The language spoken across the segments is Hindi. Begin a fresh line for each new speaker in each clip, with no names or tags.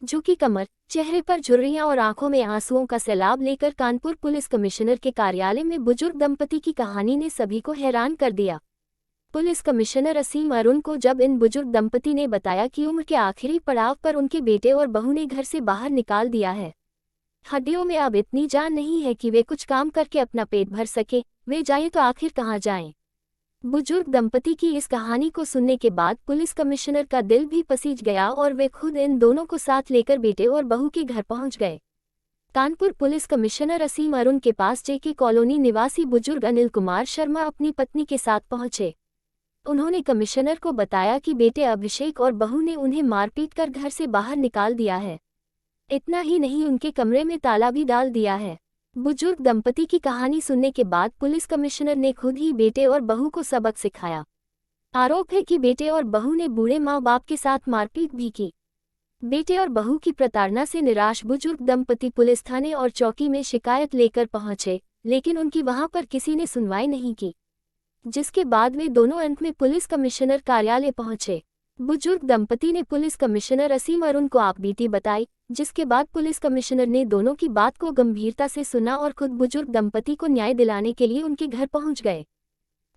झुकी कमर, चेहरे पर झुर्रियां और आंखों में आंसुओं का सैलाब लेकर कानपुर पुलिस कमिश्नर के कार्यालय में बुजुर्ग दंपति की कहानी ने सभी को हैरान कर दिया। पुलिस कमिश्नर असीम अरुण को जब इन बुजुर्ग दंपति ने बताया कि उम्र के आखिरी पड़ाव पर उनके बेटे और बहू ने घर से बाहर निकाल दिया है, हड्डियों में अब इतनी जान नहीं है कि वे कुछ काम करके अपना पेट भर सके, वे जाएं तो आखिर कहाँ जाएं। बुजुर्ग दंपति की इस कहानी को सुनने के बाद पुलिस कमिश्नर का दिल भी पसीज गया और वे खुद इन दोनों को साथ लेकर बेटे और बहू के घर पहुंच गए। कानपुर पुलिस कमिश्नर असीम अरुण के पास जेके कॉलोनी निवासी बुजुर्ग अनिल कुमार शर्मा अपनी पत्नी के साथ पहुंचे। उन्होंने कमिश्नर को बताया कि बेटे अभिषेक और बहू ने उन्हें मारपीट कर घर से बाहर निकाल दिया है। इतना ही नहीं, उनके कमरे में ताला भी डाल दिया है। बुजुर्ग दंपति की कहानी सुनने के बाद पुलिस कमिश्नर ने खुद ही बेटे और बहू को सबक सिखाया। आरोप है कि बेटे और बहू ने बूढ़े माँ बाप के साथ मारपीट भी की। बेटे और बहू की प्रताड़ना से निराश बुजुर्ग दंपति पुलिस थाने और चौकी में शिकायत लेकर पहुंचे, लेकिन उनकी वहां पर किसी ने सुनवाई नहीं की, जिसके बाद वे दोनों अंत में पुलिस कमिश्नर कार्यालय पहुंचे। बुजुर्ग दंपति ने पुलिस कमिश्नर असीम अरुण को आपबीती बताई, जिसके बाद पुलिस कमिश्नर ने दोनों की बात को गंभीरता से सुना और खुद बुजुर्ग दंपति को न्याय दिलाने के लिए उनके घर पहुंच गए।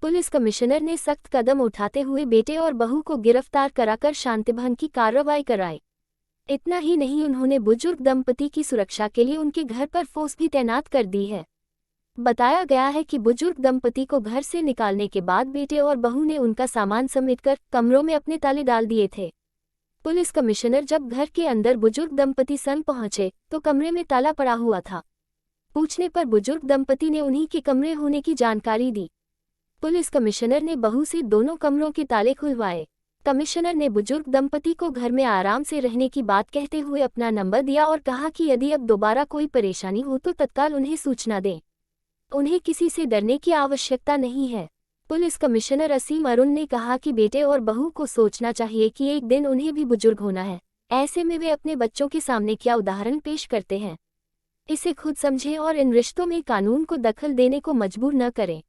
पुलिस कमिश्नर ने सख्त कदम उठाते हुए बेटे और बहू को गिरफ्तार कराकर शांतिभंग की कार्रवाई कराई। इतना ही नहीं, उन्होंने बुजुर्ग दंपति की सुरक्षा के लिए उनके घर पर फोर्स भी तैनात कर दी है। बताया गया है कि बुजुर्ग दंपति को घर से निकालने के बाद बेटे और बहू ने उनका सामान समेटकर कमरों में अपने ताले डाल दिए थे। पुलिस कमिश्नर जब घर के अंदर बुजुर्ग दंपति संग पहुंचे तो कमरे में ताला पड़ा हुआ था। पूछने पर बुजुर्ग दंपति ने उन्हीं के कमरे होने की जानकारी दी। पुलिस कमिश्नर ने बहू से दोनों कमरों के ताले खुलवाए। कमिश्नर ने बुजुर्ग दंपति को घर में आराम से रहने की बात कहते हुए अपना नंबर दिया और कहा कि यदि अब दोबारा कोई परेशानी हो तो तत्काल उन्हें सूचना दें। उन्हें किसी से डरने की आवश्यकता नहीं है। पुलिस कमिश्नर असीम अरुण ने कहा कि बेटे और बहू को सोचना चाहिए कि एक दिन उन्हें भी बुजुर्ग होना है। ऐसे में वे अपने बच्चों के सामने क्या उदाहरण पेश करते हैं, इसे खुद समझें और इन रिश्तों में कानून को दखल देने को मजबूर न करें।